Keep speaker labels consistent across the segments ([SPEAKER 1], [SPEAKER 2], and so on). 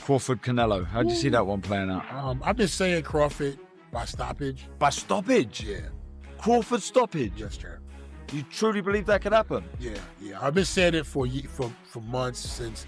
[SPEAKER 1] Crawford Canelo. How do you see that one playing out?
[SPEAKER 2] I've been saying Crawford by stoppage.
[SPEAKER 1] By stoppage?
[SPEAKER 2] Yeah.
[SPEAKER 1] Crawford stoppage?
[SPEAKER 2] Yes, sir.
[SPEAKER 1] You truly believe that could happen?
[SPEAKER 2] Yeah. I've been saying it for months, since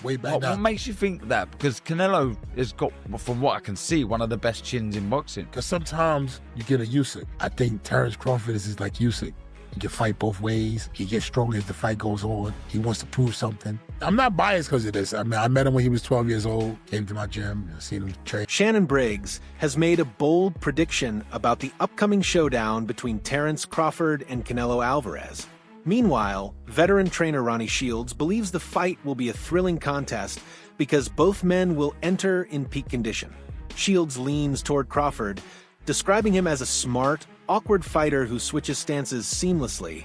[SPEAKER 2] way back now.
[SPEAKER 1] What makes you think that? Because Canelo has got, from what I can see, one of the best chins in boxing.
[SPEAKER 2] Because sometimes you get a Usyk. I think Terence Crawford is like Usyk. He can fight both ways. He gets stronger as the fight goes on. He wants to prove something. I'm not biased because of this. I mean, I met him when he was 12 years old, came to my gym, seen him train.
[SPEAKER 3] Shannon Briggs has made a bold prediction about the upcoming showdown between Terence Crawford and Canelo Alvarez. Meanwhile, veteran trainer Ronnie Shields believes the fight will be a thrilling contest because both men will enter in peak condition. Shields leans toward Crawford, describing him as a smart, awkward fighter who switches stances seamlessly,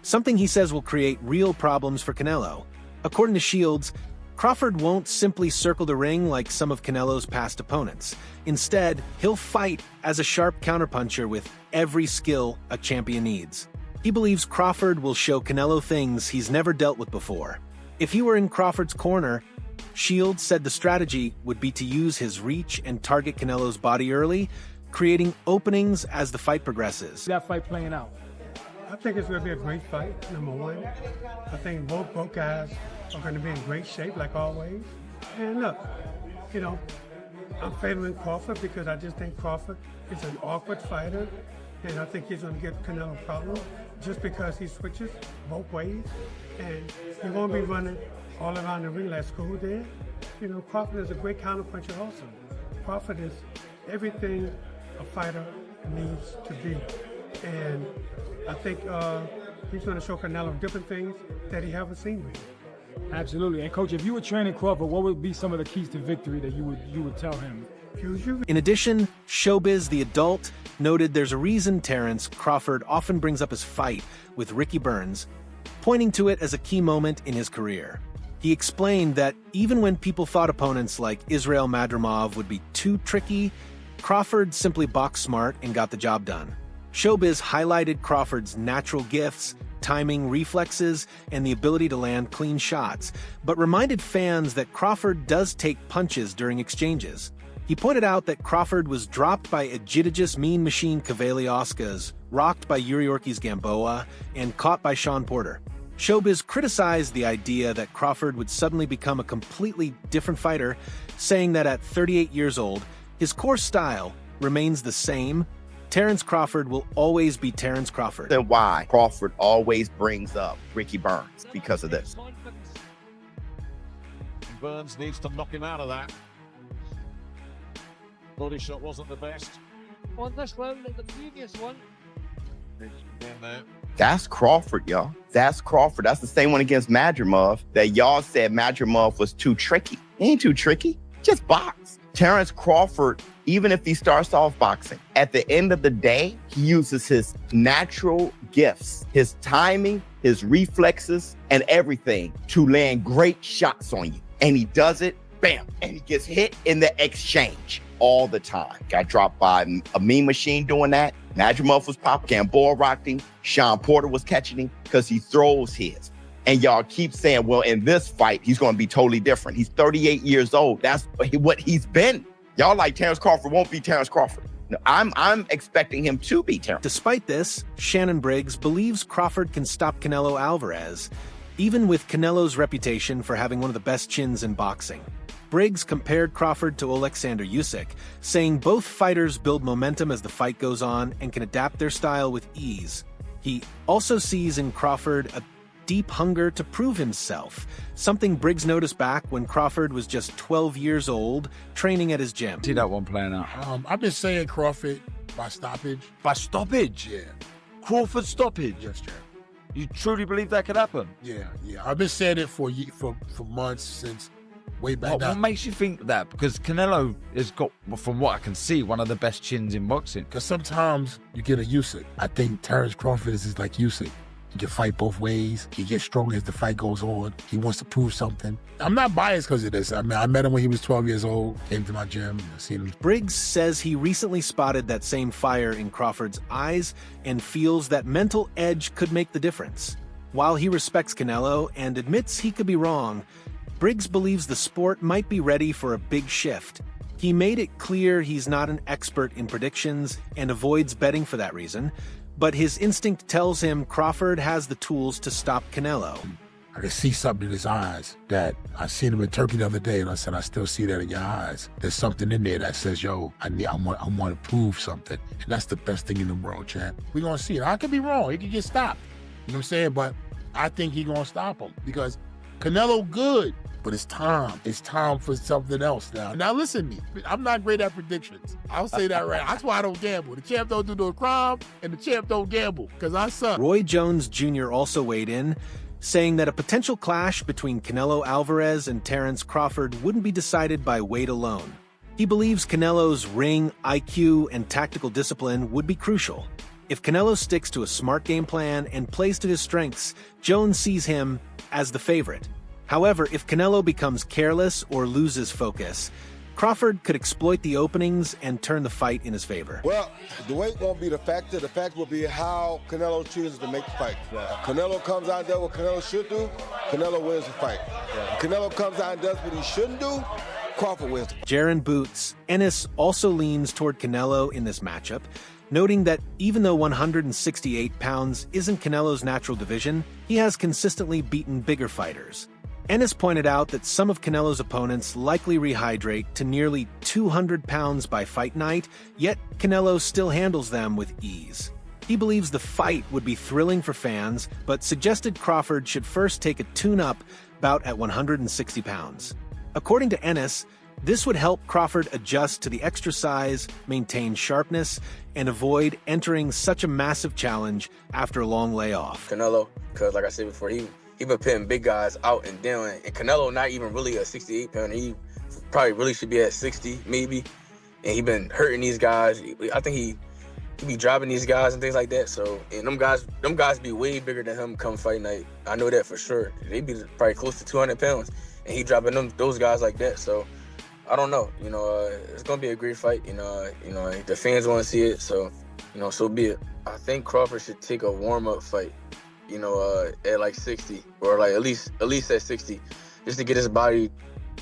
[SPEAKER 3] something he says will create real problems for Canelo. According to Shields, Crawford won't simply circle the ring like some of Canelo's past opponents. Instead, he'll fight as a sharp counterpuncher with every skill a champion needs. He believes Crawford will show Canelo things he's never dealt with before. If he were in Crawford's corner, Shields said the strategy would be to use his reach and target Canelo's body early, creating openings as the fight progresses.
[SPEAKER 4] That fight playing out? I think it's going to be a great fight, number one. I think both guys are going to be in great shape, like always. And look, I'm favoring Crawford because I just think Crawford is an awkward fighter, and I think he's going to give Canelo a problem just because he switches both ways, and he won't be running all around the ring like school did. Crawford is a great counterpuncher also. Crawford is everything a fighter needs to be. And I think he's going to show Canelo different things that he haven't seen before.
[SPEAKER 5] Absolutely. And Coach, if you were training Crawford, what would be some of the keys to victory that you would tell him?
[SPEAKER 3] In addition, Showbiz, the adult, noted there's a reason Terence Crawford often brings up his fight with Ricky Burns, pointing to it as a key moment in his career. He explained that even when people thought opponents like Israel Madrimov would be too tricky, Crawford simply boxed smart and got the job done. Showbiz highlighted Crawford's natural gifts, timing, reflexes, and the ability to land clean shots, but reminded fans that Crawford does take punches during exchanges. He pointed out that Crawford was dropped by Egidijus Mean Machine Kavaliauskas, rocked by Yuriorkis Gamboa, and caught by Sean Porter. Showbiz criticized the idea that Crawford would suddenly become a completely different fighter, saying that at 38 years old, his core style remains the same. Terence Crawford will always be Terence Crawford.
[SPEAKER 6] Then why Crawford always brings up Ricky Burns? Because of this.
[SPEAKER 7] Burns needs to knock him out of that. Body shot wasn't the best.
[SPEAKER 8] On this one, the previous one.
[SPEAKER 6] That's Crawford, y'all. That's Crawford. That's the same one against Madrimov that y'all said Madrimov was too tricky. He ain't too tricky. Just box. Terence Crawford, even if he starts off boxing, at the end of the day, he uses his natural gifts, his timing, his reflexes, and everything to land great shots on you. And he does it, bam, and he gets hit in the exchange all the time. Got dropped by a Mean Machine doing that. Madrimov was popping, Gamboa rocked him, Sean Porter was catching him because he throws his. And y'all keep saying, well, in this fight, he's going to be totally different. He's 38 years old. That's what he's been. Y'all like Terence Crawford won't be Terence Crawford. No, I'm expecting him to be Terence.
[SPEAKER 3] Despite this, Shannon Briggs believes Crawford can stop Canelo Alvarez, even with Canelo's reputation for having one of the best chins in boxing. Briggs compared Crawford to Alexander Usyk, saying both fighters build momentum as the fight goes on and can adapt their style with ease. He also sees in Crawford a deep hunger to prove himself, something Briggs noticed back when Crawford was just 12 years old, training at his gym.
[SPEAKER 1] See that one playing out?
[SPEAKER 2] I've been saying Crawford by stoppage.
[SPEAKER 1] By stoppage?
[SPEAKER 2] Yeah.
[SPEAKER 1] Crawford stoppage?
[SPEAKER 2] Yes, sir.
[SPEAKER 1] You truly believe that could happen?
[SPEAKER 2] Yeah. I've been saying it for months, since way back now.
[SPEAKER 1] What makes you think that? Because Canelo has got, from what I can see, one of the best chins in boxing.
[SPEAKER 2] Because sometimes you get a Usyk. I think Terence Crawford is like Usyk. He can fight both ways. He gets stronger as the fight goes on. He wants to prove something. I'm not biased because of this. I mean, I met him when he was 12 years old, came to my gym, seen him.
[SPEAKER 3] Briggs says he recently spotted that same fire in Crawford's eyes and feels that mental edge could make the difference. While he respects Canelo and admits he could be wrong, Briggs believes the sport might be ready for a big shift. He made it clear he's not an expert in predictions and avoids betting for that reason, but his instinct tells him Crawford has the tools to stop Canelo.
[SPEAKER 2] I can see something in his eyes that I seen him in Turkey the other day, and I said, I still see that in your eyes. There's something in there that says, yo, I want to prove something. And that's the best thing in the world, champ. We're going to see it. I could be wrong. He could get stopped. You know what I'm saying? But I think he's going to stop him because Canelo good, but it's time. It's time for something else now. Now listen to me. I'm not great at predictions. I'll say that right. That's why I don't gamble. The champ don't do no crime, and the champ don't gamble because I suck.
[SPEAKER 3] Roy Jones Jr. also weighed in, saying that a potential clash between Canelo Alvarez and Terence Crawford wouldn't be decided by weight alone. He believes Canelo's ring, IQ, and tactical discipline would be crucial. If Canelo sticks to a smart game plan and plays to his strengths, Jones sees him as the favorite. However, if Canelo becomes careless or loses focus, Crawford could exploit the openings and turn the fight in his favor.
[SPEAKER 9] Well, the weight won't be the factor. The factor will be how Canelo chooses to make the fight. Canelo comes out and does what Canelo should do, Canelo wins the fight. Canelo comes out and does what he shouldn't do, Crawford wins.
[SPEAKER 3] Jaron Ennis also leans toward Canelo in this matchup, noting that even though 168 pounds isn't Canelo's natural division, he has consistently beaten bigger fighters. Ennis pointed out that some of Canelo's opponents likely rehydrate to nearly 200 pounds by fight night, yet Canelo still handles them with ease. He believes the fight would be thrilling for fans, but suggested Crawford should first take a tune-up bout at 160 pounds. According to Ennis, this would help Crawford adjust to the extra size, maintain sharpness, and avoid entering such a massive challenge after a long layoff.
[SPEAKER 10] Canelo, because like I said before, he been putting big guys out and down, and Canelo not even really a 68 pounder. He probably really should be at 60, maybe. And he been hurting these guys. I think he be dropping these guys and things like that. So, and them guys be way bigger than him come fight night. I know that for sure. They be probably close to 200 pounds, and he dropping those guys like that. So, I don't know. It's gonna be a great fight. The fans want to see it. So, so be it. I think Crawford should take a warm-up fight. At like 60, or like at least at 60, just to get his body,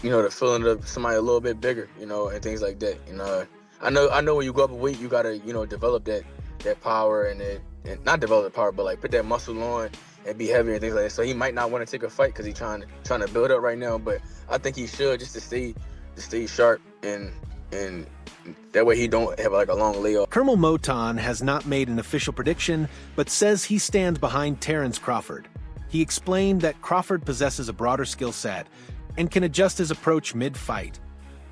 [SPEAKER 10] to fill up somebody a little bit bigger, and things like that. I know when you go up in weight, you gotta, develop that power and not develop the power, but like put that muscle on and be heavier and things like that. So he might not want to take a fight because he's trying to build up right now, but I think he should just to stay sharp and that way he don't have like a long layoff.
[SPEAKER 3] Colonel Monoton has not made an official prediction, but says he stands behind Terence Crawford. He explained that Crawford possesses a broader skill set and can adjust his approach mid-fight,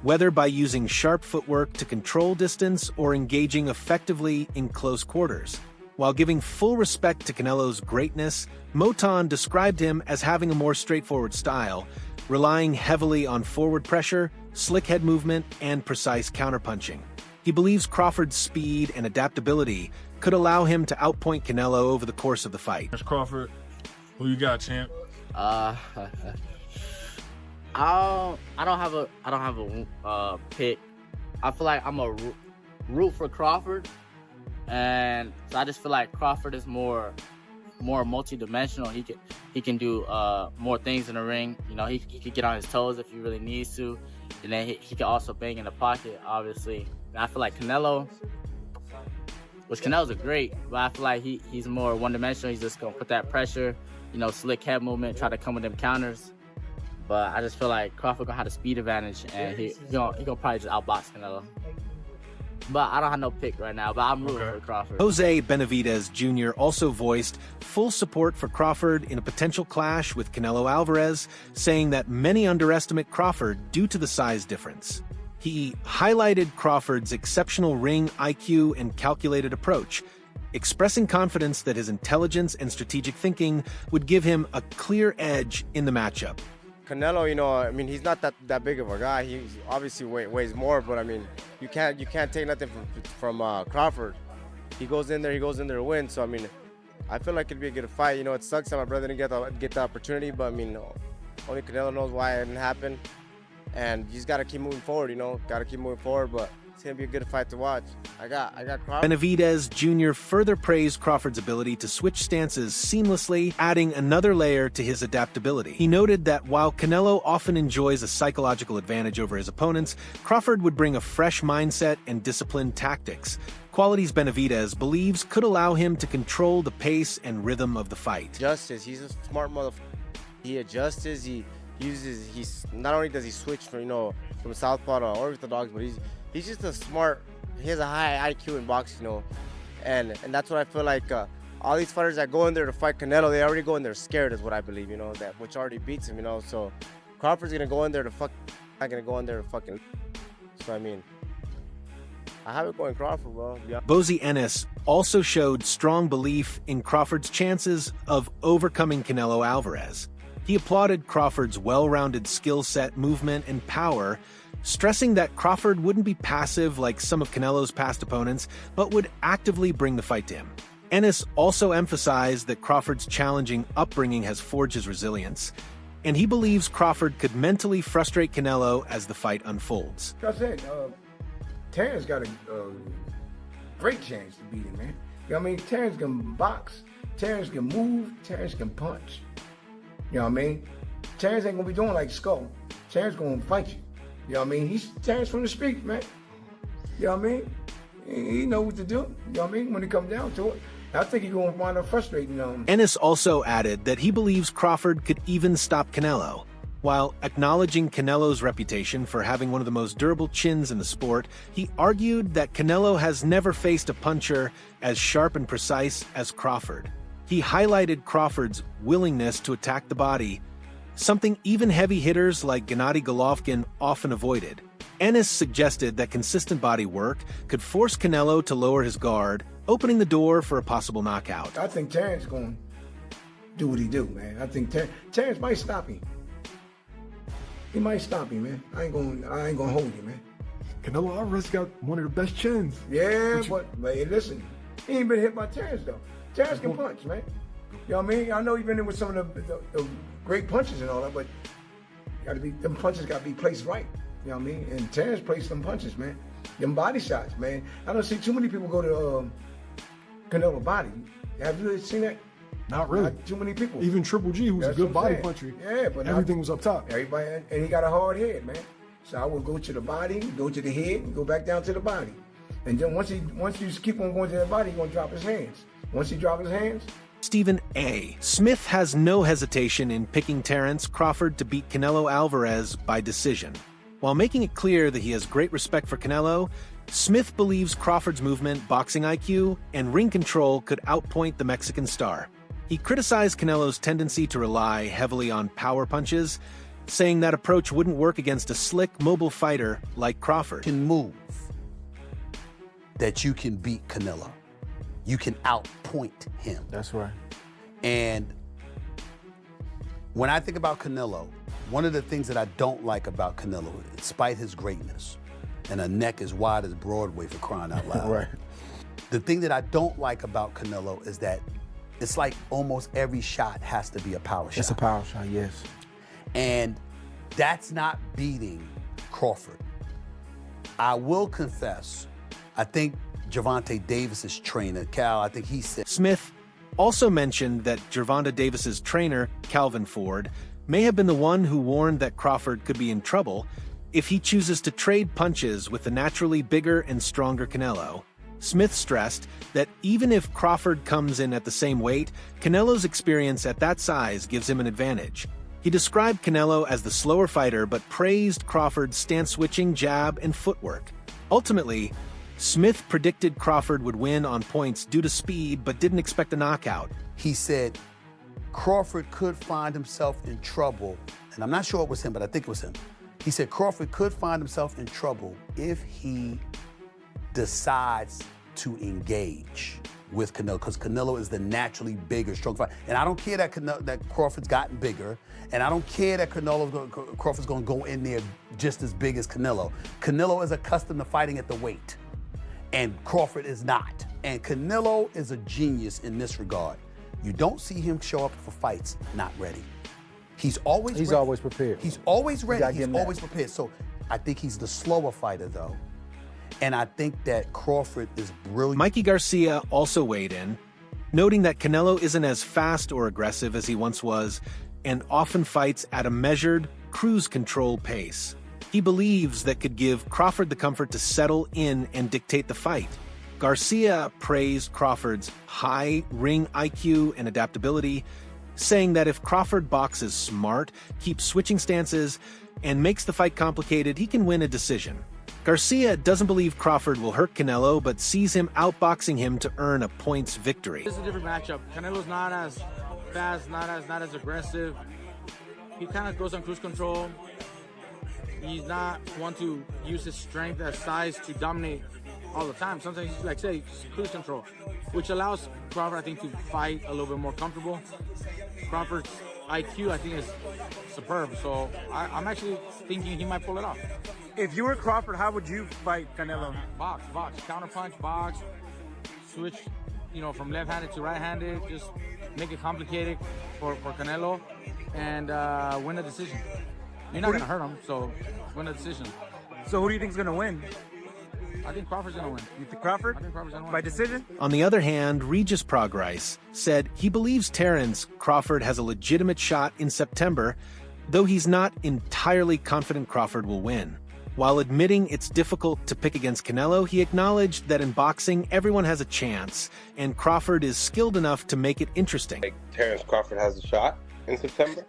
[SPEAKER 3] whether by using sharp footwork to control distance or engaging effectively in close quarters. While giving full respect to Canelo's greatness, Monoton described him as having a more straightforward style, relying heavily on forward pressure, slick head movement, and precise counterpunching. He believes Crawford's speed and adaptability could allow him to outpoint Canelo over the course of the fight.
[SPEAKER 5] There's Crawford. Who you got, champ?
[SPEAKER 11] I don't have a pick. I feel like I'm a root for Crawford, and so I just feel like Crawford is more multi-dimensional. He can do more things in the ring. He can get on his toes if he really needs to, and then he can also bang in the pocket, obviously. And I feel like Canelo's a great, but I feel like he's more one-dimensional. He's just gonna put that pressure, slick head movement, try to come with them counters. But I just feel like Crawford gonna have the speed advantage, and he gonna probably just outbox Canelo. But I don't have no pick right now, but I'm rooting for Crawford.
[SPEAKER 3] Jose Benavidez Jr. also voiced full support for Crawford in a potential clash with Canelo Alvarez, saying that many underestimate Crawford due to the size difference. He highlighted Crawford's exceptional ring IQ and calculated approach, expressing confidence that his intelligence and strategic thinking would give him a clear edge in the matchup.
[SPEAKER 12] Canelo, he's not that big of a guy. He obviously weighs more, but you can't take nothing from Crawford. He goes in there to win. So I feel like it'd be a good fight. It sucks that my brother didn't get the opportunity, but only Canelo knows why it didn't happen. And you just gotta keep moving forward. But It's gonna be a good fight to watch. I got Crawford.
[SPEAKER 3] Benavidez Jr. further praised Crawford's ability to switch stances seamlessly, adding another layer to his adaptability. He noted that while Canelo often enjoys a psychological advantage over his opponents, Crawford would bring a fresh mindset and disciplined tactics, qualities Benavidez believes could allow him to control the pace and rhythm of the fight.
[SPEAKER 12] He's a smart motherfucker. He adjusts, he's not only does he switch from, from southpaw to orthodox, but he's just he has a high IQ in boxing, and that's what I feel like. All these fighters that go in there to fight Canelo, they already go in there scared, is what I believe, that which already beats him, So Crawford's gonna go in there to not gonna go in there to fucking. So I mean, I have it going Crawford, bro. Yeah.
[SPEAKER 3] Jaron Ennis also showed strong belief in Crawford's chances of overcoming Canelo Alvarez. He applauded Crawford's well-rounded skill set, movement, and power, stressing that Crawford wouldn't be passive like some of Canelo's past opponents, but would actively bring the fight to him. Ennis also emphasized that Crawford's challenging upbringing has forged his resilience, and he believes Crawford could mentally frustrate Canelo as the fight unfolds.
[SPEAKER 13] Like I said, Terence got a great chance to beat him, man. You know what I mean? Terence can box, Terence can move, Terence can punch. You know what I mean? Terence ain't gonna be doing like Skull. Terence gonna fight you. You know what I mean? He's Terence from the street, man. You know what I mean? He know what to do. You know what I mean? When it comes down to it. I think he's gonna wind up frustrating him.
[SPEAKER 3] Ennis also added that he believes Crawford could even stop Canelo. While acknowledging Canelo's reputation for having one of the most durable chins in the sport, he argued that Canelo has never faced a puncher as sharp and precise as Crawford. He highlighted Crawford's willingness to attack the body, something even heavy hitters like Gennady Golovkin often avoided. Ennis suggested that consistent body work could force Canelo to lower his guard, opening the door for a possible knockout.
[SPEAKER 13] I think Terence gonna do what he do, man. I think Terence might stop him. He might stop him, man. I ain't gonna hold you, man.
[SPEAKER 5] Canelo Alvarez got one of the best chins.
[SPEAKER 13] Yeah, but hey, listen, he ain't been hit by Terence though. Terence can punch, man. You know what I mean? I know he's been in with some of the great punches and all that, but them punches gotta be placed right. You know what I mean? And Terence placed them punches, man. Them body shots, man. I don't see too many people go to Canelo body. Have you seen that?
[SPEAKER 5] Not really.
[SPEAKER 13] Not too many people.
[SPEAKER 5] Even Triple G, who's a good body puncher.
[SPEAKER 13] Yeah, but
[SPEAKER 5] everything was up top.
[SPEAKER 13] Everybody, and he got a hard head, man. So I would go to the body, go to the head, and go back down to the body. And then once you keep on going to the body, he's gonna drop his hands. Once he drops his hands.
[SPEAKER 3] Stephen A. Smith has no hesitation in picking Terence Crawford to beat Canelo Alvarez by decision. While making it clear that he has great respect for Canelo, Smith believes Crawford's movement, boxing IQ, and ring control could outpoint the Mexican star. He criticized Canelo's tendency to rely heavily on power punches, saying that approach wouldn't work against a slick, mobile fighter like Crawford.
[SPEAKER 14] Can move that you can beat Canelo. You can outpoint him.
[SPEAKER 12] That's right.
[SPEAKER 14] And when I think about Canelo, one of the things that I don't like about Canelo, despite his greatness, and a neck as wide as Broadway for crying out loud.
[SPEAKER 12] Right.
[SPEAKER 14] The thing that I don't like about Canelo is that it's like almost every shot has to be a power shot.
[SPEAKER 12] It's a power shot, yes.
[SPEAKER 14] And that's not beating Crawford. I will confess, I think Gervonta Davis's trainer, Cal, I think he said...
[SPEAKER 3] Smith also mentioned that Gervonta Davis's trainer, Calvin Ford, may have been the one who warned that Crawford could be in trouble if he chooses to trade punches with the naturally bigger and stronger Canelo. Smith stressed that even if Crawford comes in at the same weight, Canelo's experience at that size gives him an advantage. He described Canelo as the slower fighter, but praised Crawford's stance-switching, jab, and footwork. Ultimately, Smith predicted Crawford would win on points due to speed, but didn't expect a knockout.
[SPEAKER 14] He said Crawford could find himself in trouble, and I'm not sure it was him, but I think it was him. He said Crawford could find himself in trouble if he decides to engage with Canelo, because Canelo is the naturally bigger, strong fighter. And I don't care that Crawford's gotten bigger, and I don't care that Crawford's going to go in there just as big as Canelo. Canelo is accustomed to fighting at the weight, and Crawford is not. And Canelo is a genius in this regard. You don't see him show up for fights not ready. He's always
[SPEAKER 12] prepared.
[SPEAKER 14] He's always ready. He's always prepared. So I think he's the slower fighter, though. And I think that Crawford is brilliant.
[SPEAKER 3] Mikey Garcia also weighed in, noting that Canelo isn't as fast or aggressive as he once was and often fights at a measured, cruise control pace. He believes that could give Crawford the comfort to settle in and dictate the fight. Garcia praised Crawford's high ring IQ and adaptability, saying that if Crawford boxes smart, keeps switching stances, and makes the fight complicated, he can win a decision. Garcia doesn't believe Crawford will hurt Canelo, but sees him outboxing him to earn a points victory.
[SPEAKER 15] This is a different matchup. Canelo's not as fast, not as aggressive. He kind of goes on cruise control. He's not one to use his strength as size to dominate all the time. Sometimes, like say, cruise control, which allows Crawford, I think, to fight a little bit more comfortable. Crawford's IQ, I think, is superb. So I'm actually thinking he might pull it off.
[SPEAKER 16] If you were Crawford, how would you fight Canelo?
[SPEAKER 15] Box, counterpunch, box, switch, from left-handed to right-handed, just make it complicated for Canelo and win a decision. You're not going to hurt him, so win a decision.
[SPEAKER 16] So who do you think is going to win?
[SPEAKER 15] I think Crawford's going to win.
[SPEAKER 16] You think Crawford?
[SPEAKER 15] I think Crawford's going to win.
[SPEAKER 16] By decision?
[SPEAKER 3] On the other hand, Regis Prograis said he believes Terence Crawford has a legitimate shot in September, though he's not entirely confident Crawford will win. While admitting it's difficult to pick against Canelo, he acknowledged that in boxing, everyone has a chance, and Crawford is skilled enough to make it interesting.
[SPEAKER 17] Terence Crawford has a shot in September?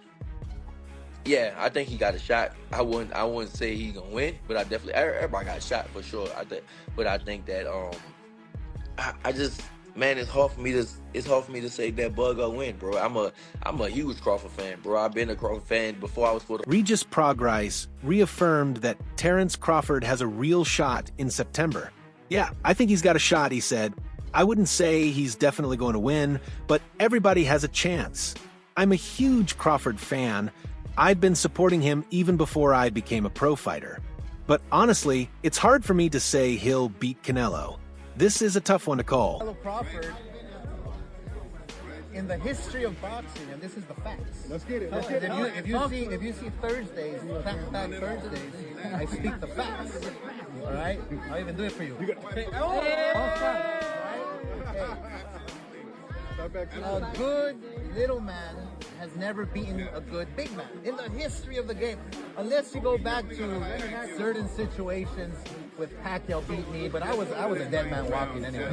[SPEAKER 18] Yeah, I think he got a shot. I wouldn't say he's gonna win, but I definitely everybody got a shot for sure. But I think that I just, man, it's hard for me to say that Bud gonna win, bro. I'm a huge Crawford fan, bro. I've been a Crawford fan before I was for the.
[SPEAKER 3] Regis Prograis reaffirmed that Terence Crawford has a real shot in September. Yeah, I think he's got a shot, he said. I wouldn't say he's definitely going to win, but everybody has a chance. I'm a huge Crawford fan. I'd been supporting him even before I became a pro fighter. But honestly, it's hard for me to say he'll beat Canelo. This is a tough one to call.
[SPEAKER 19] Canelo Crawford, in the history of boxing, and this is the facts.
[SPEAKER 9] Let's get it.
[SPEAKER 19] If you see Thursdays, back Thursdays, I speak the facts. All right, I'll even do it for you. A good little man has never beaten a good big man in the history of the game, unless you go back to certain situations with Pacquiao beat me, but I was a dead man walking anyway.